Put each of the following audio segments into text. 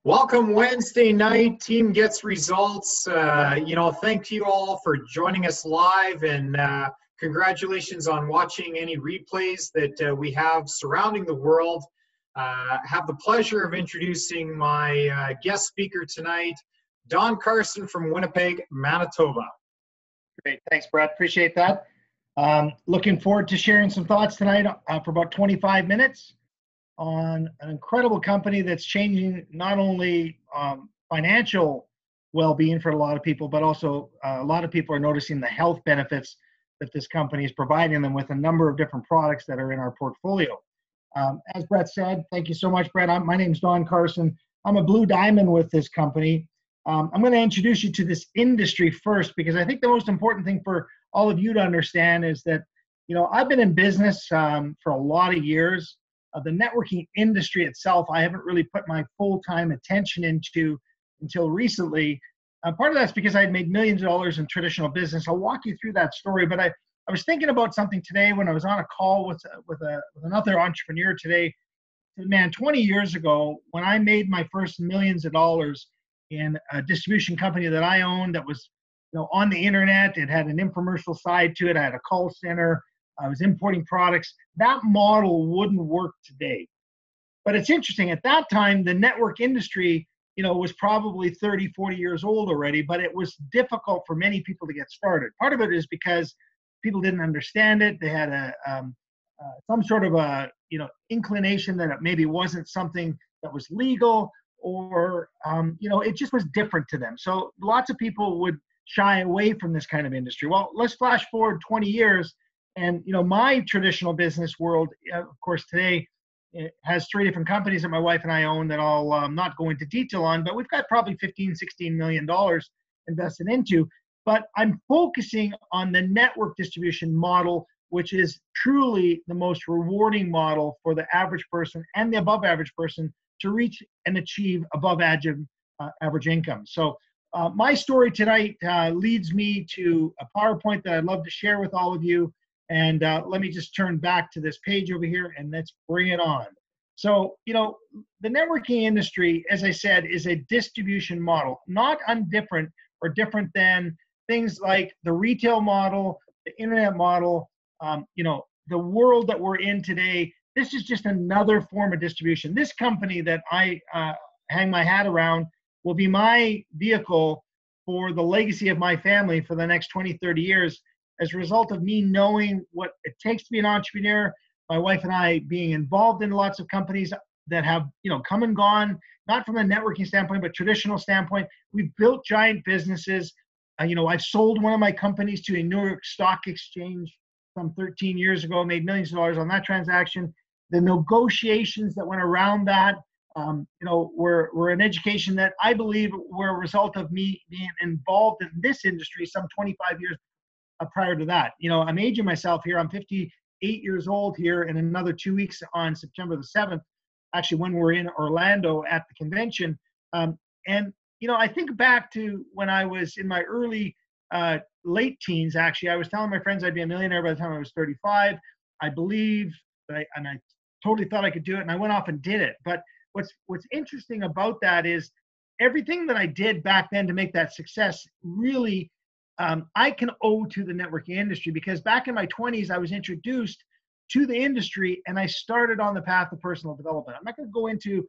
Welcome Wednesday night. Team gets results. Thank you all for joining us live, and congratulations on watching any replays that we have surrounding the world. Have the pleasure of introducing my guest speaker tonight, Don Carson from Winnipeg, Manitoba. Great, thanks, Brett. Appreciate that. Looking forward to sharing some thoughts tonight for about 25 minutes on an incredible company that's changing not only financial well-being for a lot of people, but also a lot of people are noticing the health benefits that this company is providing them with a number of different products that are in our portfolio. As Brett said, thank you so much, Brett. My name's Don Carson. I'm a blue diamond with this company. I'm going to introduce you to this industry first, because I think the most important thing for all of you to understand is that, I've been in business for a lot of years. The networking industry itself, I haven't really put my full-time attention into until recently. Part of that's because I had made millions of dollars in traditional business. I'll walk you through that story, but I was thinking about something today when I was on a call with another entrepreneur today. Man, 20 years ago, when I made my first millions of dollars in a distribution company that I owned that was on the internet, it had an infomercial side to it, I had a call center, I was importing products. That model wouldn't work today. But it's interesting, at that time, the network industry, was probably 30, 40 years old already, but it was difficult for many people to get started. Part of it is because people didn't understand it. They had some sort of inclination that it maybe wasn't something that was legal, or, it just was different to them. So lots of people would shy away from this kind of industry. Well, let's flash forward 20 years. And, my traditional business world, of course, today it has 3 different companies that my wife and I own that I'll not go into detail on, but we've got probably $15, $16 million invested into. But I'm focusing on the network distribution model, which is truly the most rewarding model for the average person and the above average person to reach and achieve above average income. So my story tonight leads me to a PowerPoint that I'd love to share with all of you. And let me just turn back to this page over here and let's bring it on. So, the networking industry, as I said, is a distribution model, not undifferent or different than things like the retail model, the internet model, the world that we're in today. This is just another form of distribution. This company that I hang my hat around will be my vehicle for the legacy of my family for the next 20, 30 years. As a result of me knowing what it takes to be an entrepreneur, my wife and I being involved in lots of companies that have, come and gone, not from a networking standpoint, but traditional standpoint. We've built giant businesses. I've sold one of my companies to a New York Stock Exchange some 13 years ago, made millions of dollars on that transaction. The negotiations that went around that, were an education that I believe were a result of me being involved in this industry some 25 years prior to that. I'm aging myself here. I'm 58 years old here in another 2 weeks on September the 7th, actually when we're in Orlando at the convention. I think back to when I was in my early, late teens, actually. I was telling my friends I'd be a millionaire by the time I was 35. I believe that I totally thought I could do it, and I went off and did it. But what's interesting about that is everything that I did back then to make that success really I can owe to the networking industry, because back in my 20s, I was introduced to the industry and I started on the path of personal development. I'm not going to go into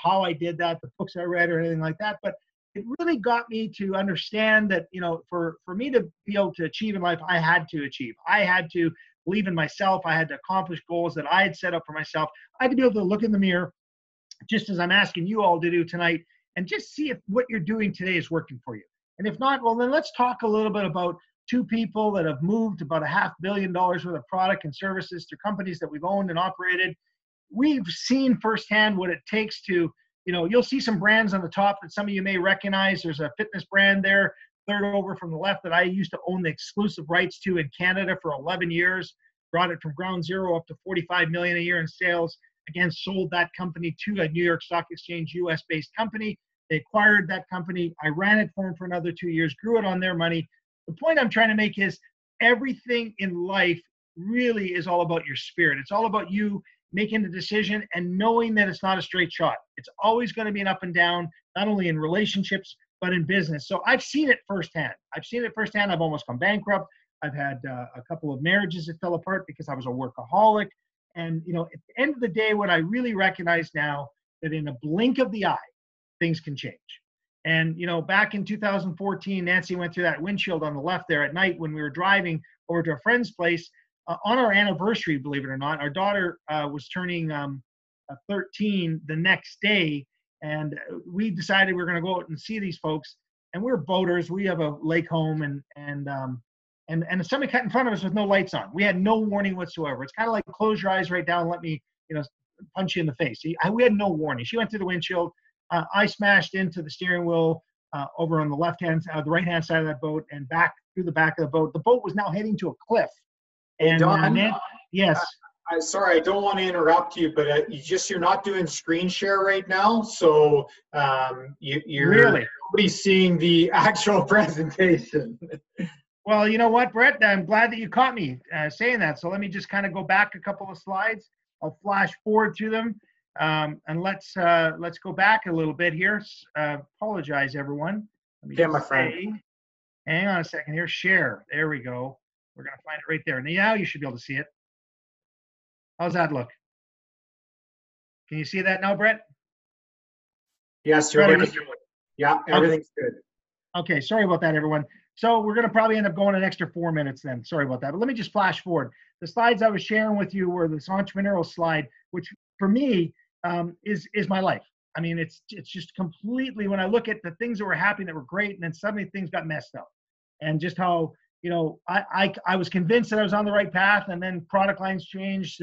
how I did that, the books I read or anything like that, but it really got me to understand that, for me to be able to achieve in life, I had to achieve. I had to believe in myself. I had to accomplish goals that I had set up for myself. I had to be able to look in the mirror, just as I'm asking you all to do tonight, and just see if what you're doing today is working for you. And if not, well, then let's talk a little bit about 2 people that have moved about $500 million worth of product and services to companies that we've owned and operated. We've seen firsthand what it takes to, you'll see some brands on the top that some of you may recognize. There's a fitness brand there, third over from the left, that I used to own the exclusive rights to in Canada for 11 years, brought it from ground zero up to 45 million a year in sales. Again, sold that company to a New York Stock Exchange US-based company. They acquired that company. I ran it for them for another 2 years, grew it on their money. The point I'm trying to make is everything in life really is all about your spirit. It's all about you making the decision and knowing that it's not a straight shot. It's always going to be an up and down, not only in relationships, but in business. So I've seen it firsthand. I've almost gone bankrupt. I've had a couple of marriages that fell apart because I was a workaholic. And, you know, at the end of the day, what I really recognize now, that in a blink of the eye, things can change. And, you know, back in 2014, Nancy went through that windshield on the left there at night when we were driving over to a friend's place on our anniversary, believe it or not. Our daughter was turning 13 the next day, and we decided we were going to go out and see these folks. And we're boaters. We have a lake home, and somebody cut in front of us with no lights on. We had no warning whatsoever. It's kind of like close your eyes right down and let me, you know, punch you in the face. We had no warning. She went through the windshield. I smashed into the steering wheel over on the the right-hand side of that boat and back through the back of the boat. The boat was now heading to a cliff. Hey, and Don, yes. I'm sorry, I don't want to interrupt you, but you're not doing screen share right now, so you're really, nobody's seeing the actual presentation. Well, you know what, Brett? I'm glad that you caught me saying that. So let me just kind of go back a couple of slides. I'll flash forward through them, and let's go back a little bit here. Apologize, everyone. Let me my friend. Hang on a second here. Share. There we go. We're gonna find it right there. Now you should be able to see it. How's that look? Can you see that now, Brett? Yes, everything's good. Okay, sorry about that, everyone. So we're going to probably end up going an extra 4 minutes then. Sorry about that. But let me just flash forward. The slides I was sharing with you were this entrepreneurial slide, which for me is my life. I mean, it's just completely, when I look at the things that were happening that were great, and then suddenly things got messed up. And just how, you know, I was convinced that I was on the right path, and then product lines changed,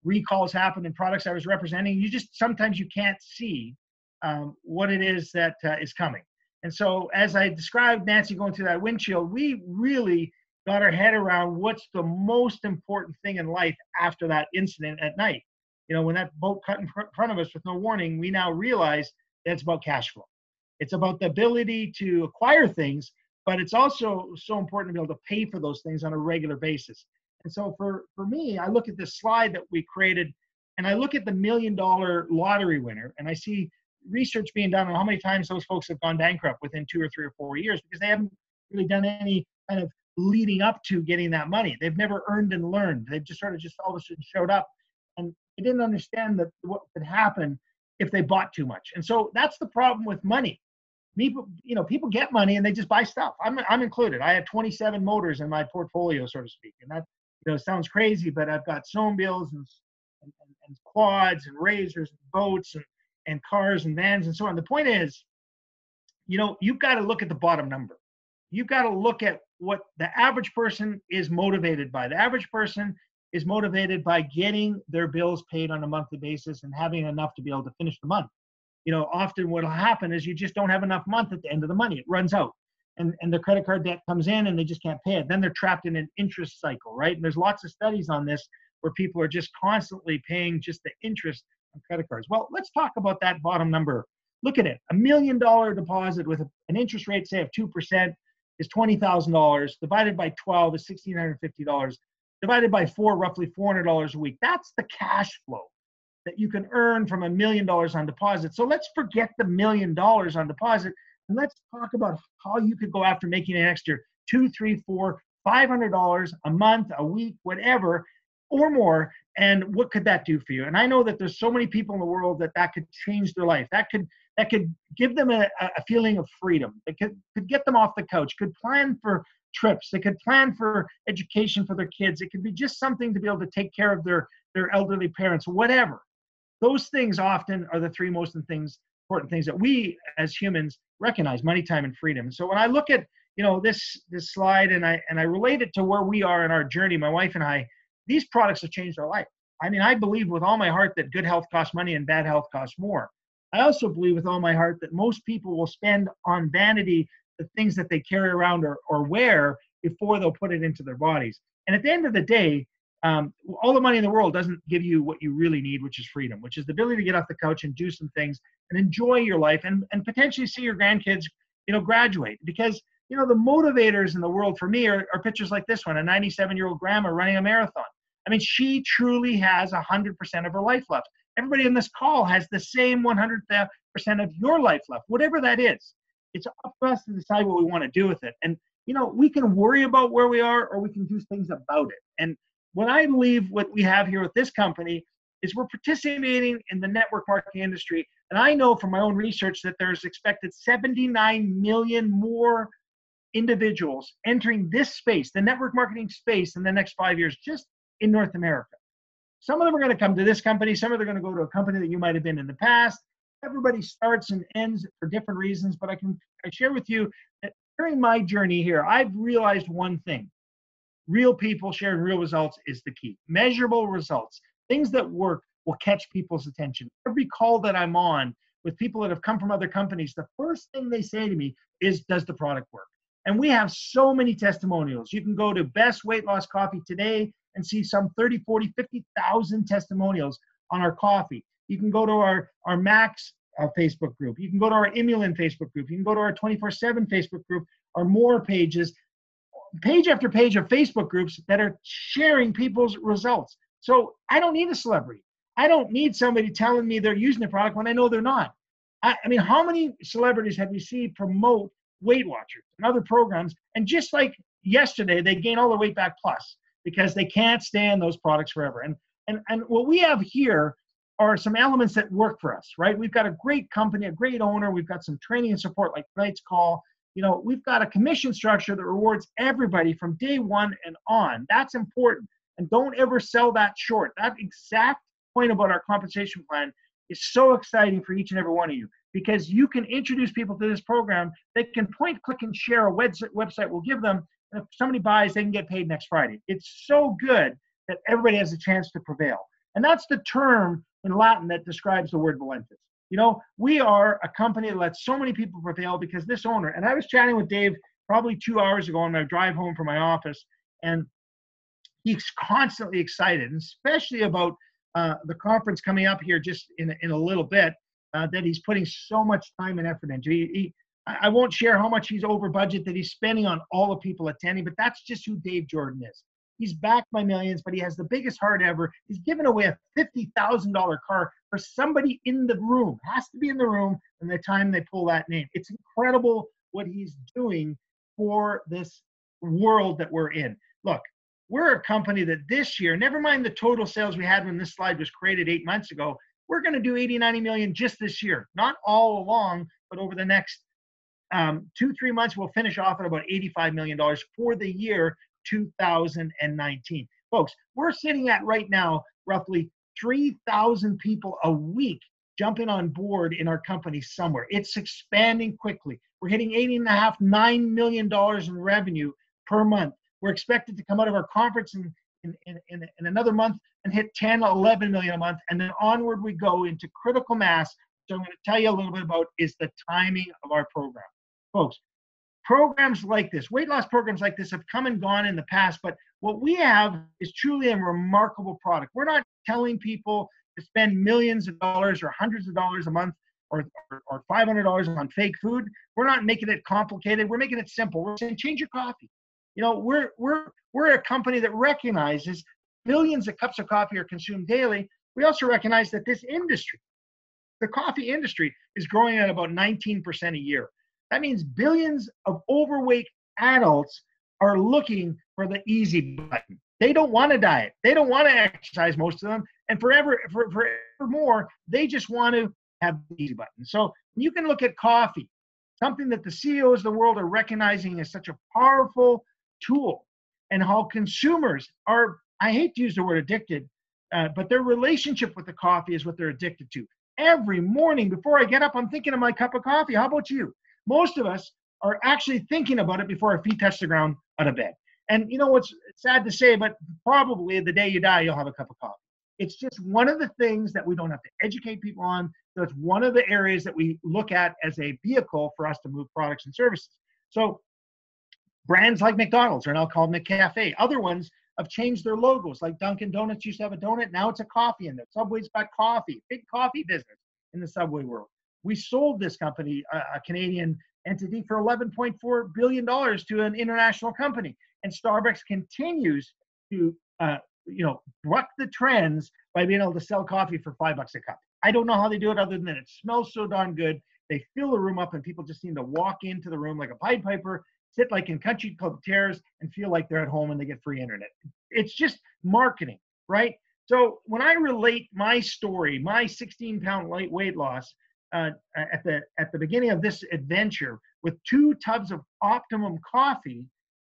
recalls happened in products I was representing. Sometimes you can't see what it is that is coming. And so as I described Nancy going through that windshield, we really got our head around what's the most important thing in life after that incident at night. You know, when that boat cut in front of us with no warning, we now realize that it's about cash flow. It's about the ability to acquire things, but it's also so important to be able to pay for those things on a regular basis. And so for me, I look at this slide that we created, and I look at the $1 million lottery winner, and I see research being done on how many times those folks have gone bankrupt within 2 or 3 or 4 years, because they haven't really done any kind of leading up to getting that money. They've never earned and learned. They've just sort of all of a sudden showed up, and they didn't understand that what could happen if they bought too much. And so that's the problem with money. People get money and they just buy stuff. I'm included. I have 27 motors in my portfolio, so to speak, and that, you know, sounds crazy, but I've got snowmobiles and quads and razors and boats and cars and vans and so on. The point is, you know, you've got to look at the bottom number. You've got to look at what the average person is motivated by. The average person is motivated by getting their bills paid on a monthly basis and having enough to be able to finish the month. You know, often what will happen is you just don't have enough month at the end of the money. It runs out. And the credit card debt comes in and they just can't pay it. Then they're trapped in an interest cycle, right? And there's lots of studies on this where people are just constantly paying just the interest on credit cards. Well, let's talk about that bottom number. Look at it. $1 million deposit with an interest rate, say, of 2% is $20,000. Divided by 12 is $1,650. Divided by 4, roughly $400 a week. That's the cash flow that you can earn from $1 million on deposit. So let's forget the $1 million on deposit, and let's talk about how you could go after making an extra $200, $300, $400, $500 a month, a week, whatever, or more. And what could that do for you? And I know that there's so many people in the world that could change their life. That could give them a feeling of freedom. It could get them off the couch, could plan for trips. They could plan for education for their kids. It could be just something to be able to take care of their elderly parents, whatever. Those things often are the 3 most important things that we as humans recognize: money, time, and freedom. So when I look at, you know, this slide and I relate it to where we are in our journey, my wife and I, these products have changed our life. I mean, I believe with all my heart that good health costs money and bad health costs more. I also believe with all my heart that most people will spend on vanity the things that they carry around or wear before they'll put it into their bodies. And at the end of the day, all the money in the world doesn't give you what you really need, which is freedom, which is the ability to get off the couch and do some things and enjoy your life and potentially see your grandkids, you know, graduate. Because, you know, the motivators in the world for me are pictures like this one, a 97-year-old grandma running a marathon. I mean, she truly has 100% of her life left. Everybody in this call has the same 100% of your life left, whatever that is. It's up to us to decide what we want to do with it. And, you know, we can worry about where we are, or we can do things about it. And what I believe what we have here with this company is we're participating in the network marketing industry. And I know from my own research that there's expected 79 million more individuals entering this space, the network marketing space, in the next 5 years, just in North America. Some of them are going to come to this company. Some of them are going to go to a company that you might have been in the past. Everybody starts and ends for different reasons, but I share with you that during my journey here, I've realized one thing. Real people sharing real results is the key. Measurable results, things that work, will catch people's attention. Every call that I'm on with people that have come from other companies, the first thing they say to me is, does the product work? And we have so many testimonials. You can go to Best Weight Loss Coffee today and see some 30, 40, 50,000 testimonials on our coffee. You can go to our Max Facebook group. You can go to our Imulin Facebook group. You can go to our 24/7 Facebook group, our More pages, page after page of Facebook groups that are sharing people's results. So I don't need a celebrity. I don't need somebody telling me they're using the product when I know they're not. I mean, how many celebrities have you seen promote Weight Watchers and other programs? And just like yesterday, they gain all their weight back plus because they can't stand those products forever. And what we have here are some elements that work for us, right? We've got a great company, a great owner. We've got some training and support like tonight's call. You know, we've got a commission structure that rewards everybody from day one and on. That's important. And don't ever sell that short. That exact point about our compensation plan is so exciting for each and every one of you, because you can introduce people to this program. They can point, click, and share a website we'll give them. And if somebody buys, they can get paid next Friday. It's so good that everybody has a chance to prevail. And that's the term in Latin that describes the word valentis. You know, we are a company that lets so many people prevail because this owner, and I was chatting with Dave probably 2 hours ago on my drive home from my office, and he's constantly excited, and especially about the conference coming up here just in a little bit, that he's putting so much time and effort into. I won't share how much he's over budget that he's spending on all the people attending, but that's just who Dave Jordan is. He's backed by millions, but he has the biggest heart ever. He's given away a $50,000 car for somebody in the room. Has to be in the room from the time they pull that name. It's incredible what he's doing for this world that we're in. Look, we're a company that this year, never mind the total sales we had when this slide was created 8 months ago, we're going to do 80, 90 million just this year. Not all along, but over the next 2-3 months, we'll finish off at about $85 million for the year 2019. Folks, we're sitting at right now roughly 3,000 people a week jumping on board in our company somewhere. It's expanding quickly. We're hitting $8.5, $9 million in revenue per month. We're expected to come out of our conference in another month and hit 10, 11 million a month. And then onward we go into critical mass. So I'm going to tell you a little bit about is the timing of our program. Folks, programs like this, weight loss programs like this have come and gone in the past, but what we have is truly a remarkable product. We're not telling people to spend millions of dollars or hundreds of dollars a month or $500 on fake food. We're not making it complicated. We're making it simple. We're saying change your coffee. You know, we're a company that recognizes billions of cups of coffee are consumed daily. We also recognize that this industry, the coffee industry, is growing at about 19% a year. That means billions of overweight adults are looking for the easy button. They don't want to diet. They don't want to exercise, most of them. And forevermore, they just want to have the easy button. So you can look at coffee, something that the CEOs of the world are recognizing as such a powerful tool, and how consumers are, I hate to use the word addicted, but their relationship with the coffee is what they're addicted to. Every morning before I get up, I'm thinking of my cup of coffee. How about you? Most of us are actually thinking about it before our feet touch the ground out of bed. And you know what's sad to say, but probably the day you die, you'll have a cup of coffee. It's just one of the things that we don't have to educate people on. So it's one of the areas that we look at as a vehicle for us to move products and services. So brands like McDonald's are now called McCafe. Other ones have changed their logos. Like Dunkin' Donuts used to have a donut. Now it's a coffee in there. Subway's got coffee. Big coffee business in the Subway world. We sold this company, a Canadian entity, for $11.4 billion to an international company. And Starbucks continues to buck the trends by being able to sell coffee for $5 a cup. I don't know how they do it other than it smells so darn good. They fill the room up and people just seem to walk into the room like a Pied Piper, sit like in country club chairs and feel like they're at home and they get free internet. It's just marketing, right? So when I relate my story, my 16-pound weight loss at the beginning of this adventure with 2 tubs of Optimum coffee,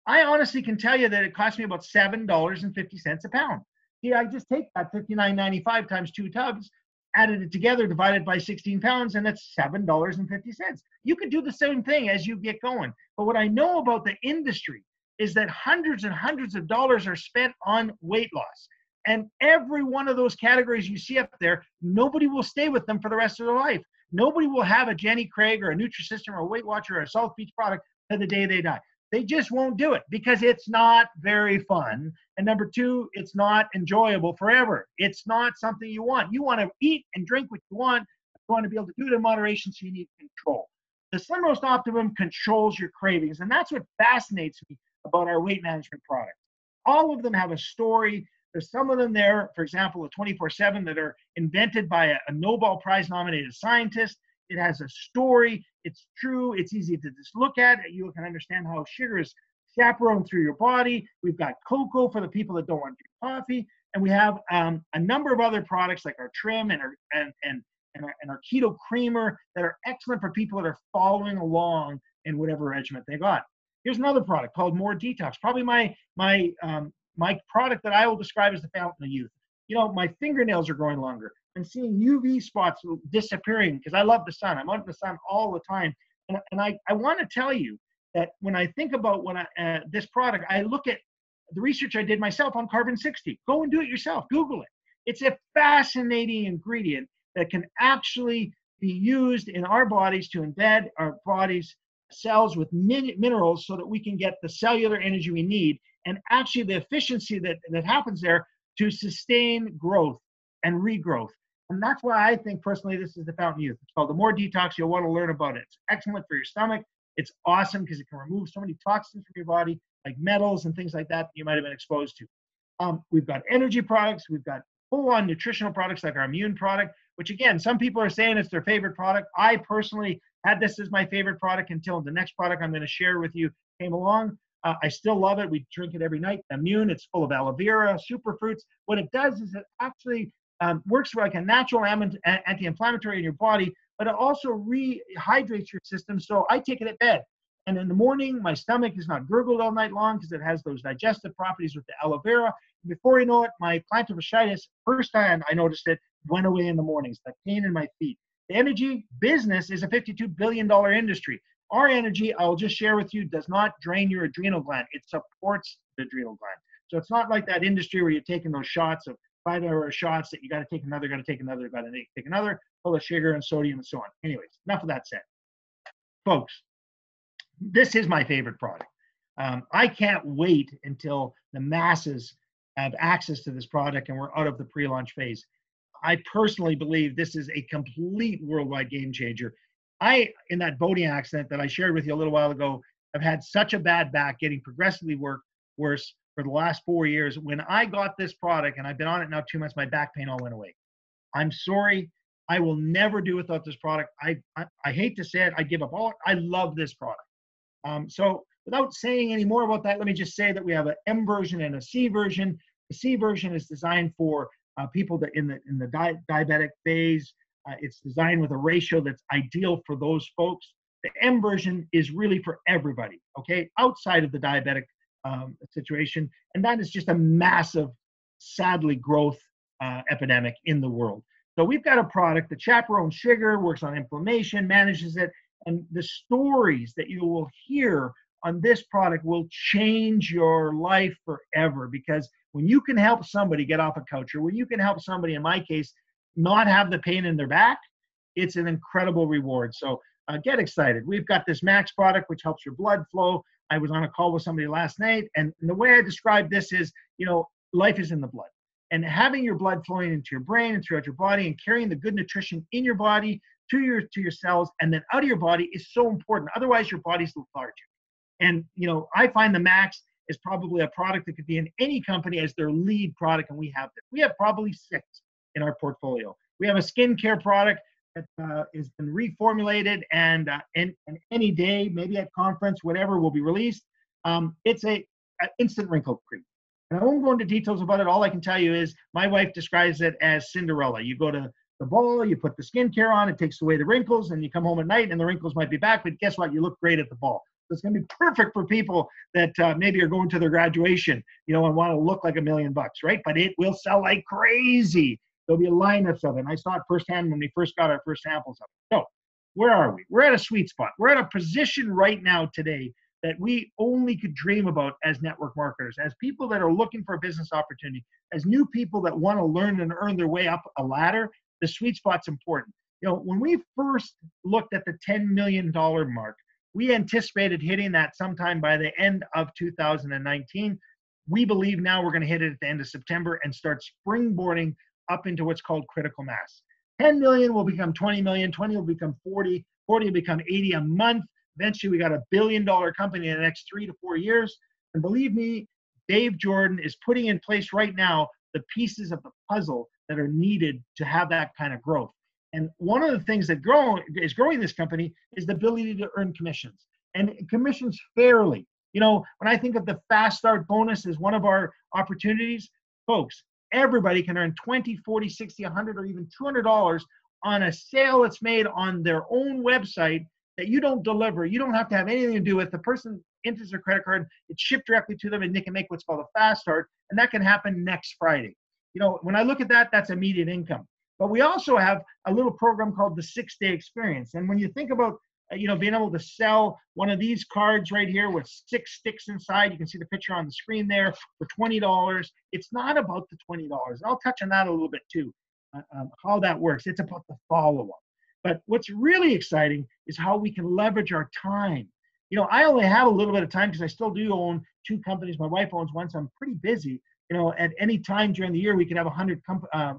I honestly can tell you that it cost me about $7.50 a pound. Yeah, I just take that $59.95 times 2 tubs, added it together, divided by 16 pounds, and that's $7.50. You could do the same thing as you get going. But what I know about the industry is that hundreds and hundreds of dollars are spent on weight loss. And every one of those categories you see up there, nobody will stay with them for the rest of their life. Nobody will have a Jenny Craig or a Nutrisystem or a Weight Watcher or a South Beach product to the day they die. They just won't do it because it's not very fun. And number 2, it's not enjoyable forever. It's not something you want. You want to eat and drink what you want. You want to be able to do it in moderation, so you need control. The Slim Roast Optimum controls your cravings, and that's what fascinates me about our weight management products. All of them have a story. There's some of them there, for example, the 24/7 that are invented by a Nobel Prize nominated scientist. It has a story. It's true. It's easy to just look at. You can understand how sugar is chaperoned through your body. We've got cocoa for the people that don't want to drink coffee. And we have a number of other products like our trim and our keto creamer that are excellent for people that are following along in whatever regimen they got. Here's another product called More Detox. Probably my product that I will describe as the fountain of youth. My fingernails are growing longer. I'm seeing UV spots disappearing because I love the sun. I'm out in the sun all the time. And I want to tell you that when I think about this product, I look at the research I did myself on carbon 60. Go and do it yourself. Google it. It's a fascinating ingredient that can actually be used in our bodies to embed our bodies' cells with minerals so that we can get the cellular energy we need and actually the efficiency that happens there to sustain growth and regrowth. And that's why I think personally this is the fountain of youth. It's called the More Detox. You'll want to learn about it. It's excellent for your stomach. It's awesome because it can remove so many toxins from your body, like metals and things like that you might have been exposed to. We've got energy products. We've got full-on nutritional products like our immune product, which again, some people are saying it's their favorite product. I personally had this as my favorite product until the next product I'm going to share with you came along. I still love it. We drink it every night. Immune, it's full of aloe vera, superfruits. What it does is it actually works like a natural anti-inflammatory in your body, but it also rehydrates your system. So I take it at bed. And in the morning, my stomach is not gurgled all night long because it has those digestive properties with the aloe vera. Before you know it, my plantar fasciitis, first time I noticed it, went away in the mornings, the pain in my feet. The energy business is a $52 billion industry. Our energy, I'll just share with you, does not drain your adrenal gland. It supports the adrenal gland. So it's not like that industry where you're taking those shots of 5-hour shots that you got to take another, got to take another, got to take another, full of sugar and sodium and so on. Anyways, enough of that said. Folks, this is my favorite product. I can't wait until the masses have access to this product and we're out of the pre-launch phase. I personally believe this is a complete worldwide game changer. In that boating accident that I shared with you a little while ago, I've had such a bad back, getting progressively worse for the last 4 years. When I got this product, and I've been on it now 2 months, my back pain all went away. I'm sorry. I will never do without this product. I hate to say it. I give up all. I love this product. So without saying any more about that, let me just say that we have an M version and a C version. The C version is designed for people that in the diabetic phase. It's designed with a ratio that's ideal for those folks. The M version is really for everybody, okay, outside of the diabetic situation. And that is just a massive, sadly, growth epidemic in the world. So we've got a product that chaperones sugar, works on inflammation, manages it, and the stories that you will hear on this product will change your life forever, because when you can help somebody get off a couch, or when you can help somebody, in my case, not have the pain in their back, it's an incredible reward. So get excited. We've got this Max product, which helps your blood flow. I was on a call with somebody last night, and the way I describe this is, life is in the blood. And having your blood flowing into your brain and throughout your body and carrying the good nutrition in your body to your cells and then out of your body is so important. Otherwise, your body's lethargic. And, I find the Max is probably a product that could be in any company as their lead product, and we have this. We have probably 6 in our portfolio. We have a skincare product that has been reformulated, and any day, maybe at conference, whatever, will be released. It's a instant wrinkle cream. And I won't go into details about it. All I can tell you is my wife describes it as Cinderella. You go to the ball, you put the skincare on, it takes away the wrinkles, and you come home at night and the wrinkles might be back, but guess what? You look great at the ball. So it's going to be perfect for people that maybe are going to their graduation, and want to look like $1 million, right? But it will sell like crazy. There'll be lineups of it. And I saw it firsthand when we first got our first samples of it. So where are we? We're at a sweet spot. We're at a position right now today that we only could dream about as network marketers, as people that are looking for a business opportunity, as new people that want to learn and earn their way up a ladder. The sweet spot's important. When we first looked at the $10 million mark, we anticipated hitting that sometime by the end of 2019. We believe now we're going to hit it at the end of September and start springboarding up into what's called critical mass. 10 million will become 20 million, 20 will become 40, 40 will become 80 a month. Eventually, we got $1 billion company in the next 3 to 4 years. And believe me, Dave Jordan is putting in place right now the pieces of the puzzle that are needed to have that kind of growth. And one of the things that is growing this company is the ability to earn commissions, and commissions fairly. When I think of the Fast Start bonus as one of our opportunities, folks, everybody can earn 20, 40, 60, 100, or even $200 on a sale that's made on their own website that you don't deliver. You don't have to have anything to do with. The person enters their credit card, it's shipped directly to them, and they can make what's called a Fast Start, and that can happen next Friday. When I look at that, that's immediate income. But we also have a little program called the 6-Day Experience. And when you think about, being able to sell one of these cards right here with 6 sticks inside, you can see the picture on the screen there, for $20. It's not about the $20. I'll touch on that a little bit too, how that works. It's about the follow-up. But what's really exciting is how we can leverage our time. I only have a little bit of time because I still do own 2 companies. My wife owns one, so I'm pretty busy. At any time during the year, we could have 100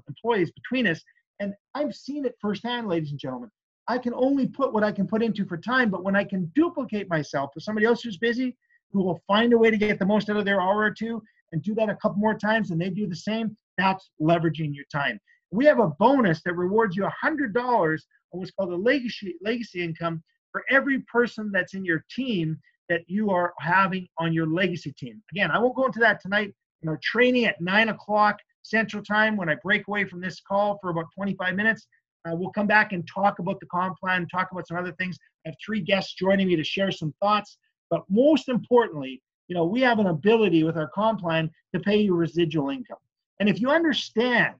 employees between us. And I've seen it firsthand, ladies and gentlemen. I can only put what I can put into for time, but when I can duplicate myself with somebody else who's busy, who will find a way to get the most out of their hour or two and do that a couple more times and they do the same, that's leveraging your time. We have a bonus that rewards you $100 on what's called a legacy income for every person that's in your team that you are having on your legacy team. Again, I won't go into that tonight. Training at 9 o'clock Central Time when I break away from this call for about 25 minutes. We'll come back and talk about the comp plan, talk about some other things. I have 3 guests joining me to share some thoughts. But most importantly, we have an ability with our comp plan to pay you residual income. And if you understand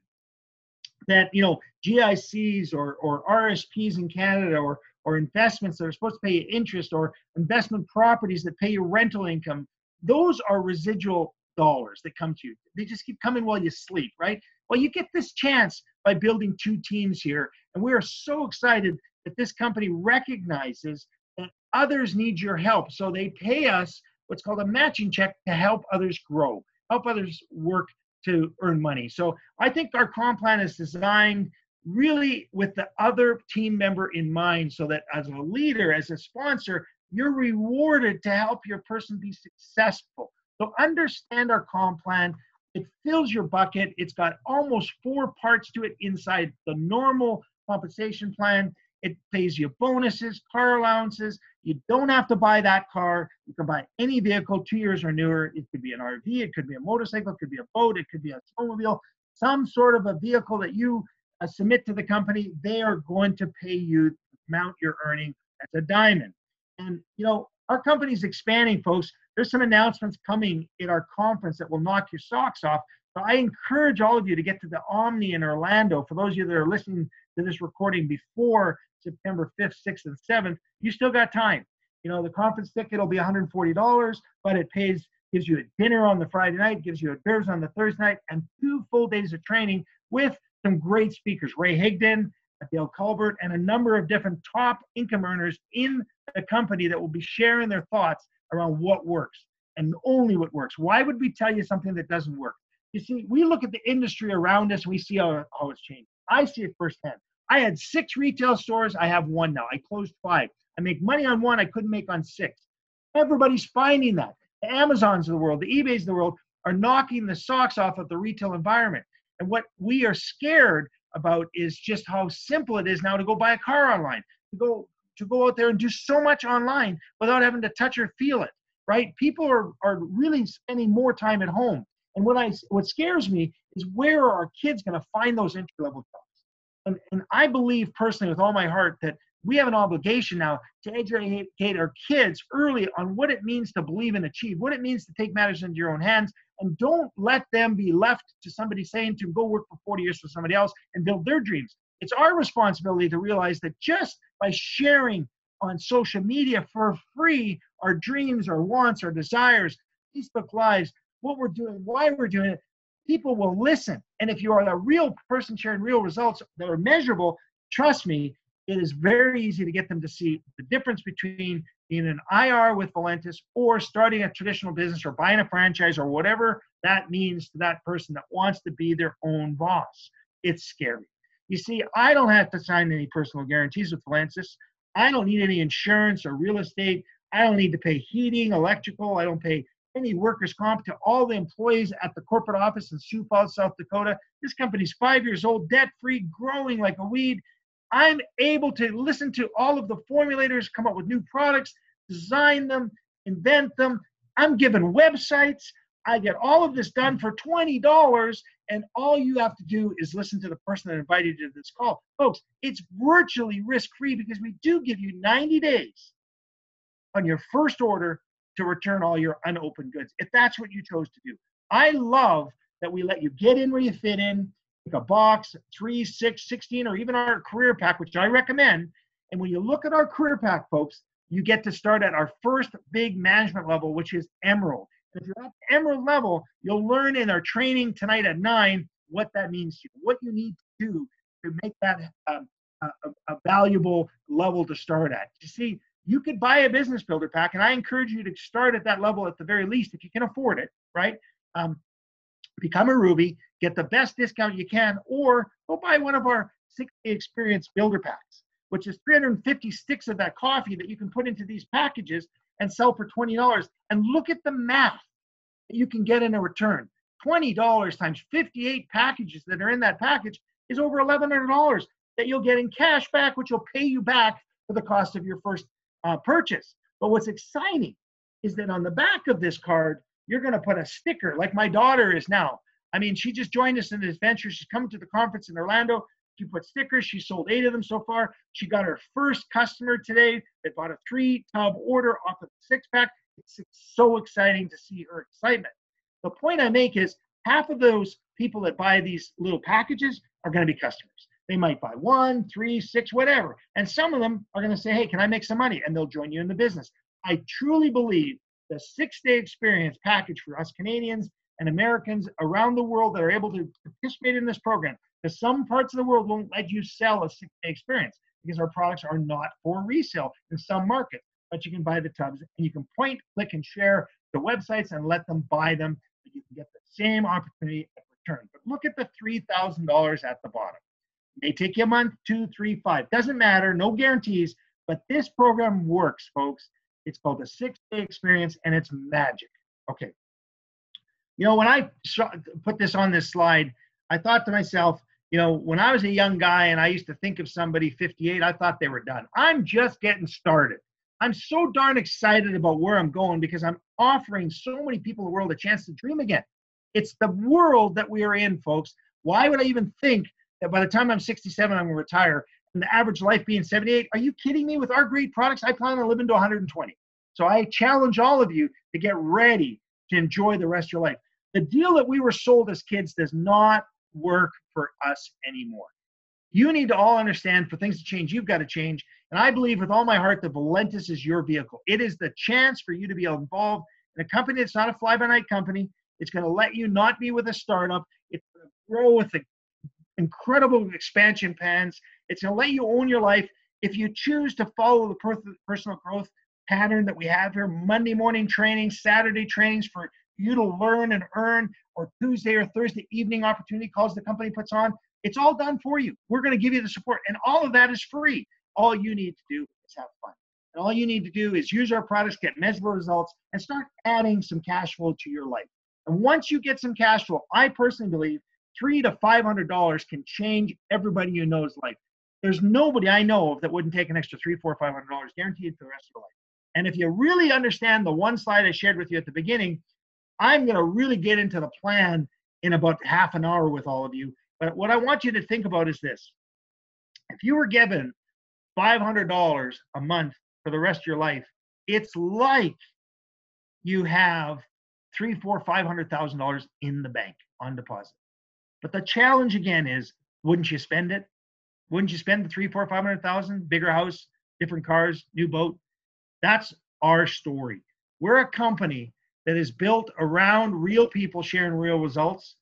that, GICs or RSPs in Canada or investments that are supposed to pay you interest, or investment properties that pay you rental income, those are residual dollars that come to you. They just keep coming while you sleep, right? Well, you get this chance by building 2 teams here. And we are so excited that this company recognizes that others need your help. So they pay us what's called a matching check to help others grow, help others work to earn money. So I think our comp plan is designed really with the other team member in mind, so that as a leader, as a sponsor, you're rewarded to help your person be successful. So understand our comp plan. It fills your bucket. It's got almost 4 parts to it inside the normal compensation plan. It pays you bonuses, car allowances. You don't have to buy that car. You can buy any vehicle 2 years or newer. It could be an RV. It could be a motorcycle. It could be a boat. It could be a snowmobile. Some sort of a vehicle that you submit to the company. They are going to pay you the amount you're earning. That's a diamond. And, our company's expanding, folks. There's some announcements coming at our conference that will knock your socks off. So I encourage all of you to get to the Omni in Orlando. For those of you that are listening to this recording before September 5th, 6th, and 7th, you still got time. The conference ticket will be $140, but it gives you a dinner on the Friday night, gives you a beers on the Thursday night, and 2 full days of training with some great speakers, Ray Higdon, Dale Colbert, and a number of different top income earners in the company that will be sharing their thoughts around what works and only what works. Why would we tell you something that doesn't work? You see, we look at the industry around us and we see how it's changed. I see it firsthand. I had 6 retail stores. I have 1 now. I closed 5. I make money on 1 I couldn't make on 6. Everybody's finding that. The Amazons of the world, the eBays of the world are knocking the socks off of the retail environment. And what we are scared about is just how simple it is now to go buy a car online, to go out there and do so much online without having to touch or feel it, right? People are really spending more time at home. And what scares me is, where are our kids going to find those entry-level jobs? And I believe personally with all my heart that we have an obligation now to educate our kids early on what it means to believe and achieve, what it means to take matters into your own hands, and don't let them be left to somebody saying to go work for 40 years for somebody else and build their dreams. It's our responsibility to realize that just by sharing on social media for free our dreams, our wants, our desires, Facebook Lives, what we're doing, why we're doing it, people will listen. And if you are a real person sharing real results that are measurable, trust me, it is very easy to get them to see the difference between being an IR with Valentis or starting a traditional business or buying a franchise or whatever that means to that person that wants to be their own boss. It's scary. You see, I don't have to sign any personal guarantees with Valentis. I don't need any insurance or real estate. I don't need to pay heating, electrical. I don't pay any workers' comp to all the employees at the corporate office in Sioux Falls, South Dakota. This company's 5 years old, debt-free, growing like a weed. I'm able to listen to all of the formulators, come up with new products, design them, invent them. I'm given websites. I get all of this done for $20, and all you have to do is listen to the person that invited you to this call. Folks, it's virtually risk-free because we do give you 90 days on your first order to return all your unopened goods, if that's what you chose to do. I love that we let you get in where you fit in, pick a box, 3, 6, 16, or even our career pack, which I recommend. And when you look at our career pack, folks, you get to start at our first big management level, which is Emerald. And if you're at the Emerald level, you'll learn in our training tonight at 9 what that means to you, what you need to do to make that a valuable level to start at. You see, you could buy a business builder pack, and I encourage you to start at that level at the very least if you can afford it, right? Become a Ruby, get the best discount you can, or go buy one of our 6-day experience builder packs, which is 350 sticks of that coffee that you can put into these packages and sell for $20. And look at the math that you can get in a return. $20 times 58 packages that are in that package is over $1,100 that you'll get in cash back, which will pay you back for the cost of your first purchase. But what's exciting is that on the back of this card, you're going to put a sticker like my daughter is now. I mean, she just joined us in this venture. She's coming to the conference in Orlando. She put stickers. She sold 8 of them so far. She got her first customer today that bought a 3-tub order off of the 6-pack. It's so exciting to see her excitement. The point I make is half of those people that buy these little packages are going to be customers. They might buy 1, 3, 6, whatever. And some of them are going to say, hey, can I make some money? And they'll join you in the business. I truly believe the 6-day experience package for us Canadians and Americans around the world that are able to participate in this program, because some parts of the world won't let you sell a 6-day experience because our products are not for resale in some markets. But you can buy the tubs and you can point, click, and share the websites and let them buy them. But you can get the same opportunity at return. But look at the $3,000 at the bottom. It may take you a month, 2, 3, 5. Doesn't matter. No guarantees. But this program works, folks. It's called the 6-day experience, and it's magic. Okay. You know, when I put this on this slide, I thought to myself, you know, when I was a young guy and I used to think of somebody 58, I thought they were done. I'm just getting started. I'm so darn excited about where I'm going because I'm offering so many people in the world a chance to dream again. It's the world that we are in, folks. Why would I even think that by the time I'm 67, I'm going to retire and the average life being 78? Are you kidding me? With our great products, I plan on living to 120. So I challenge all of you to get ready to enjoy the rest of your life. The deal that we were sold as kids does not work for us anymore. You need to all understand, for things to change, you've got to change. And I believe with all my heart that Valentis is your vehicle. It is the chance for you to be involved in a company that's not a fly-by-night company. It's going to let you not be with a startup. It's going to grow with the incredible expansion plans. It's going to let you own your life. If you choose to follow the personal growth pattern that we have here, Monday morning trainings, Saturday trainings for you to learn and earn, or Tuesday or Thursday evening opportunity calls the company puts on, it's all done for you. We're going to give you the support, and all of that is free. All you need to do is have fun. And all you need to do is use our products, get measurable results, and start adding some cash flow to your life. And once you get some cash flow, I personally believe $300 to $500 can change everybody you know's life. There's nobody I know of that wouldn't take an extra $300, $400, $500 guaranteed for the rest of your life. And if you really understand the one slide I shared with you at the beginning, I'm going to really get into the plan in about half an hour with all of you. But what I want you to think about is this. If you were given $500 a month for the rest of your life, it's like you have $300,000, $400,000, $500,000 in the bank on deposit. But the challenge again is, wouldn't you spend it? Wouldn't you spend the $300,000, $400,000, $500,000? Bigger house, different cars, new boat. That's our story. We're a company that is built around real people sharing real results.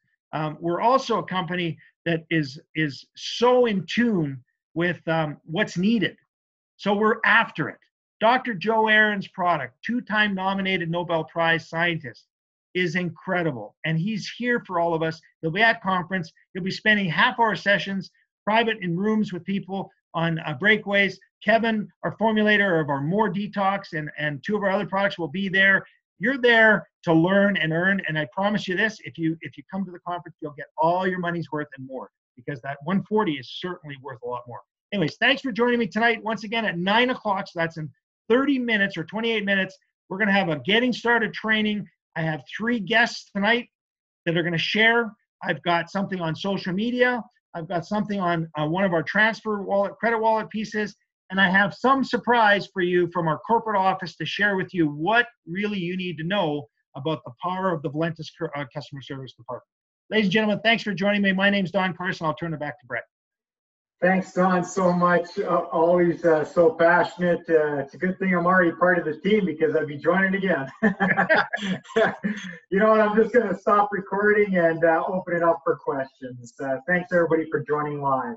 We're also a company that is so in tune with what's needed. So we're after it. Dr. Joe Aaron's product, 2-time nominated Nobel Prize scientist, is incredible. And he's here for all of us. He'll be at conference. He'll be spending half-hour sessions, private in rooms with people on breakaways. Kevin, our formulator of our More Detox, and 2 of our other products will be there. You're there to learn and earn. And I promise you this, if you come to the conference, you'll get all your money's worth and more, because that 140 is certainly worth a lot more. Anyways, thanks for joining me tonight. Once again, at 9 o'clock, so that's in 30 minutes or 28 minutes, we're going to have a getting started training. I have 3 guests tonight that are going to share. I've got something on social media. I've got something on one of our transfer wallet, credit wallet pieces. And I have some surprise for you from our corporate office to share with you what really you need to know about the power of the Valentis customer service department. Ladies and gentlemen, thanks for joining me. My name's Don Carson. I'll turn it back to Brett. Thanks, Don, so much. Always so passionate. It's a good thing I'm already part of the team, because I'd be joining again. You know what? I'm just going to stop recording and open it up for questions. Thanks, everybody, for joining live.